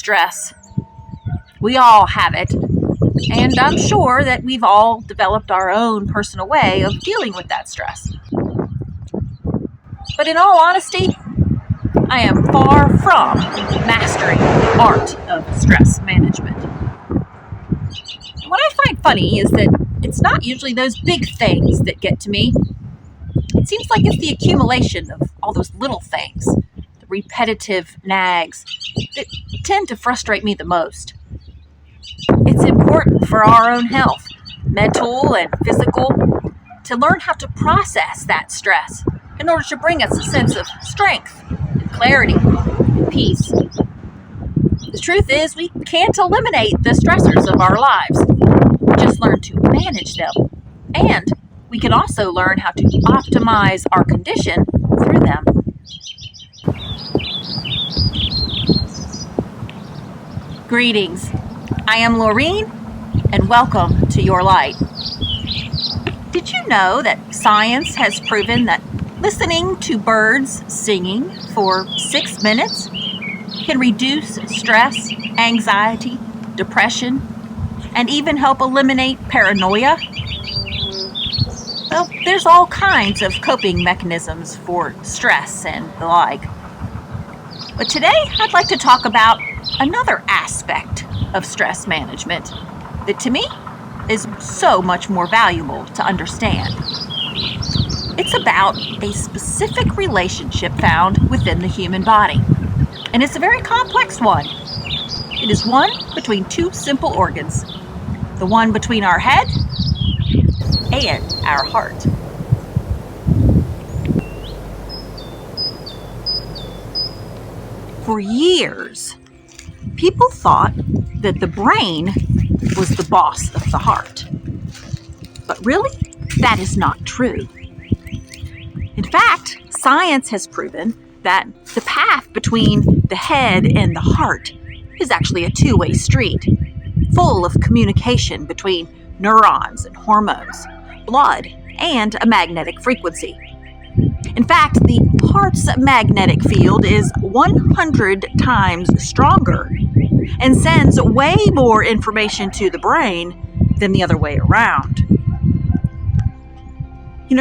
stress. We all have it, and I'm sure that we've all developed our own personal way of dealing with that stress. But in all honesty, I am far from mastering the art of stress management. What I find funny is that it's not usually those big things that get to me. It seems like it's the accumulation of all those little things, the repetitive nags, that tend to frustrate me the most. It's important for our own health, mental and physical, to learn how to process that stress in order to bring us a sense of strength, and clarity, and peace. The truth is, we can't eliminate the stressors of our lives. We just learn to manage them, and we can also learn how to optimize our condition through them. Greetings. I am Laureen, and welcome to Your Light. Did you know that science has proven that listening to birds singing for 6 minutes can reduce stress, anxiety, depression, and even help eliminate paranoia? Well, there's all kinds of coping mechanisms for stress and the like. But today, I'd like to talk about another aspect of stress management that to me is so much more valuable to understand. It's about a specific relationship found within the human body, and it's a very complex one. It is one between two simple organs, the one between our head and our heart. For years, people thought that the brain was the boss of the heart. But really, that is not true. In fact, science has proven that the path between the head and the heart is actually a two-way street, full of communication between neurons and hormones, blood, and a magnetic frequency. In fact, the heart's magnetic field is 100 times stronger and sends way more information to the brain than the other way around.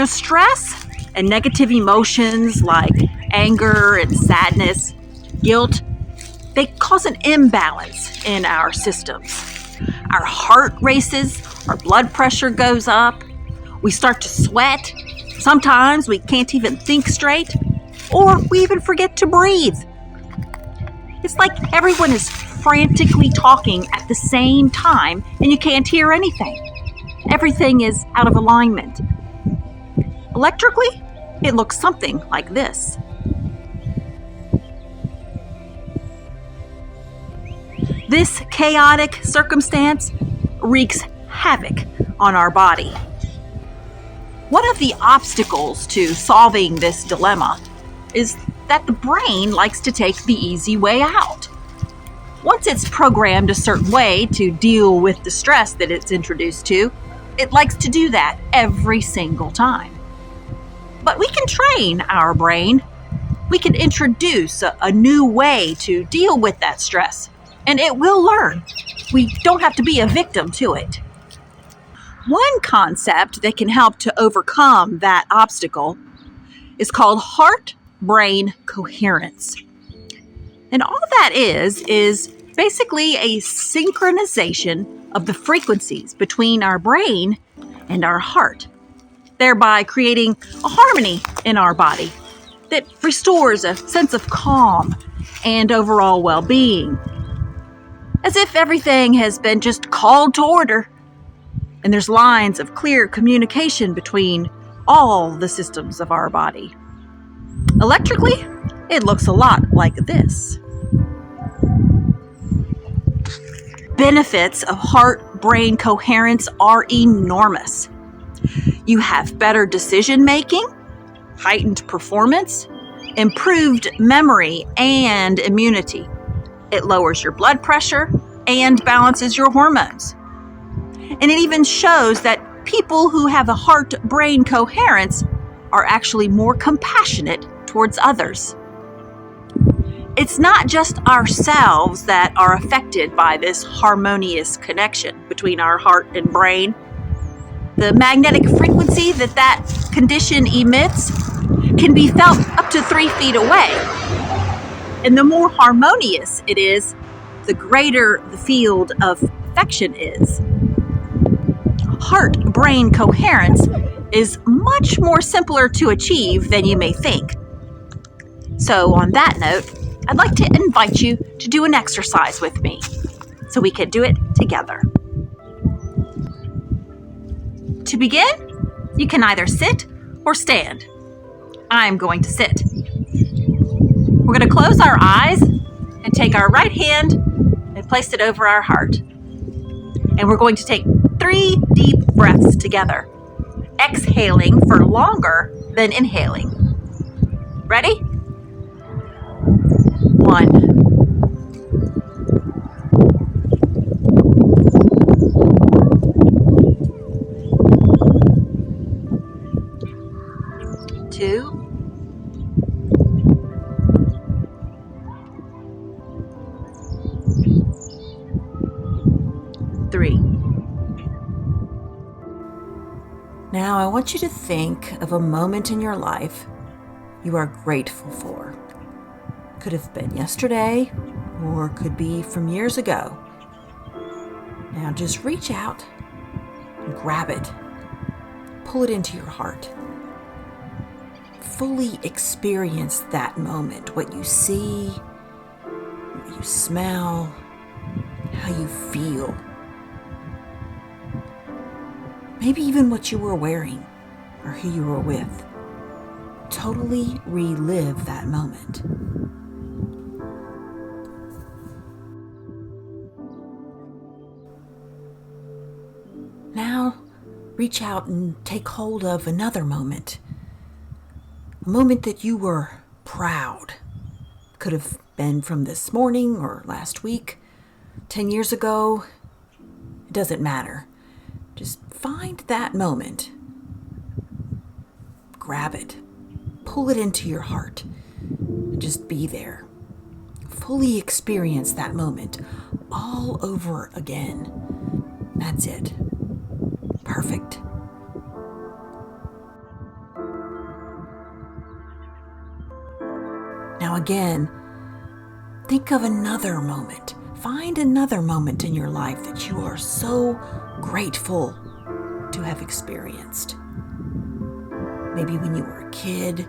Stress and negative emotions like anger and sadness, guilt, they cause an imbalance in our systems. Our heart races, our blood pressure goes up, we start to sweat. Sometimes we can't even think straight, or we even forget to breathe. It's like everyone is frantically talking at the same time and you can't hear anything. Everything is out of alignment. Electrically, it looks something like this. This chaotic circumstance wreaks havoc on our body. One of the obstacles to solving this dilemma is that the brain likes to take the easy way out. Once it's programmed a certain way to deal with the stress that it's introduced to, it likes to do that every single time. But we can train our brain. We can introduce a new way to deal with that stress, and it will learn. We don't have to be a victim to it. One concept that can help to overcome that obstacle is called HEART-BRAIN COHERENCE. And all that is basically a synchronization of the frequencies between our brain and our heart, thereby creating a harmony in our body that restores a sense of calm and overall well-being, as if everything has been just called to order, and there's lines of clear communication between all the systems of our body. Electrically, it looks a lot like this. Benefits of heart-brain coherence are enormous. You have better decision-making, heightened performance, improved memory and immunity. It lowers your blood pressure and balances your hormones. And it even shows that people who have a heart-brain coherence are actually more compassionate towards others. It's not just ourselves that are affected by this harmonious connection between our heart and brain. The magnetic frequency that condition emits can be felt up to 3 feet away. And the more harmonious it is, the greater the field of affection is. Heart-brain coherence is much more simpler to achieve than you may think. So on that note, I'd like to invite you to do an exercise with me so we can do it together. To begin, you can either sit or stand. I'm going to sit. We're going to close our eyes and take our right hand and place it over our heart. And we're going to take 3 deep breaths together, exhaling for longer than inhaling. Ready? 1. 2. 3. Now I want you to think of a moment in your life you are grateful for. Could have been yesterday or could be from years ago. Now just reach out and grab it. Pull it into your heart. Fully experience that moment, what you see, what you smell, how you feel. Maybe even what you were wearing or who you were with. Totally relive that moment. Now, reach out and take hold of another moment. A moment that you were proud. Could have been from this morning or last week, 10 years ago. It doesn't matter. Just find that moment. Grab it. Pull it into your heart. And just be there. Fully experience that moment all over again. That's it. Perfect. Now again, think of another moment. Find another moment in your life that you are so grateful to have experienced. Maybe when you were a kid,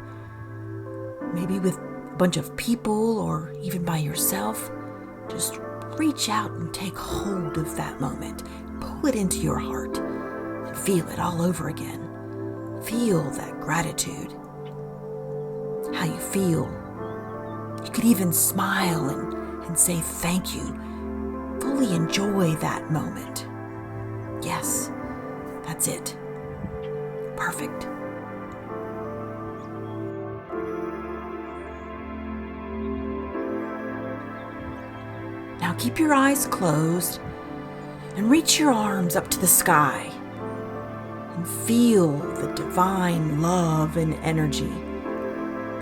maybe with a bunch of people, or even by yourself. Just reach out and take hold of that moment. Pull it into your heart and feel it all over again. Feel that gratitude. How you feel. You could even smile and say thank you. Fully enjoy that moment. Yes, that's it. Perfect. Now keep your eyes closed and reach your arms up to the sky and feel the divine love and energy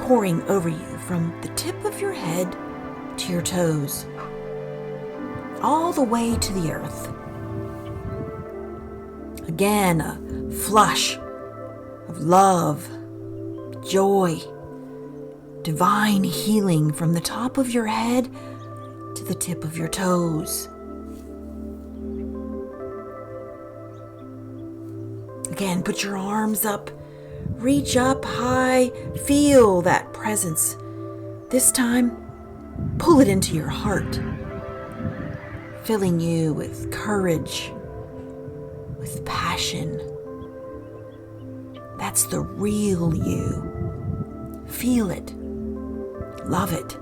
pouring over you from the tip of your head to your toes, all the way to the earth. Again, a flush of love, joy, divine healing from the top of your head to the tip of your toes. Again, put your arms up, reach up high, feel that presence. This time, pull it into your heart, filling you with courage, with passion. That's the real you. Feel it. Love it.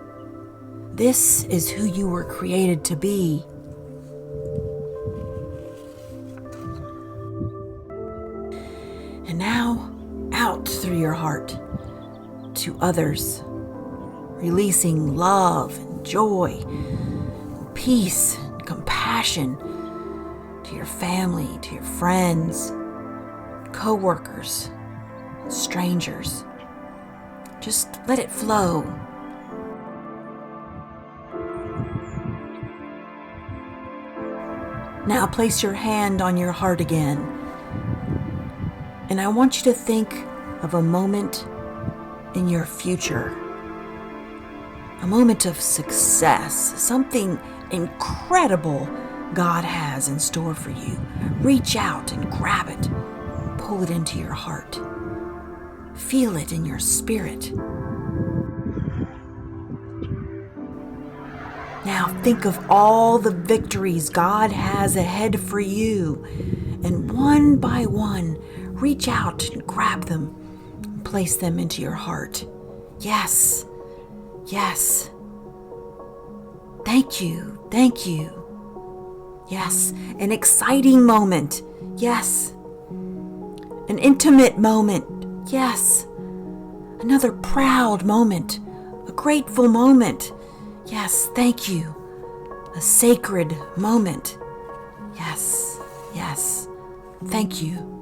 This is who you were created to be. And now, out through your heart to others, releasing love and joy, and peace and compassion to your family, to your friends, co-workers, strangers. Just let it flow. Now place your hand on your heart again. And I want you to think of a moment in your future. A moment of success, something incredible God has in store for you. Reach out and grab it. Pull it into your heart. Feel it in your spirit. Now think of all the victories God has ahead for you. And one by one, reach out and grab them and place them into your heart. Yes. Yes. Thank you. Thank you. Yes. An exciting moment. Yes. An intimate moment. Yes. Another proud moment. A grateful moment. Yes. Thank you. A sacred moment. Yes. Yes. Thank you.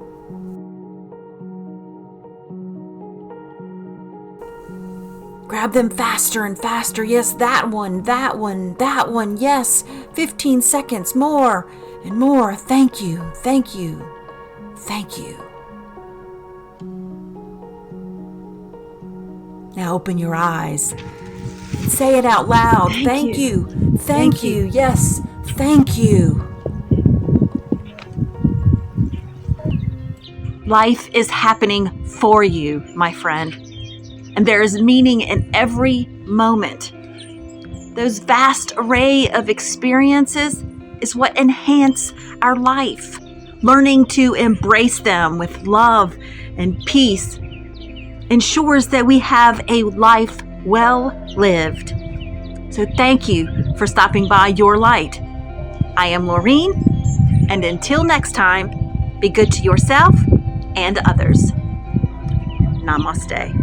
Grab them faster and faster. Yes, that one, that one, that one. Yes, 15 seconds, more and more. Thank you, thank you, thank you. Now open your eyes and say it out loud. Thank you, thank you. Yes, thank you. Life is happening for you, my friend. And there is meaning in every moment. Those vast array of experiences is what enhance our life. Learning to embrace them with love and peace ensures that we have a life well lived. So thank you for stopping by Your Light. I am Laureen, and until next time, be good to yourself and others. Namaste.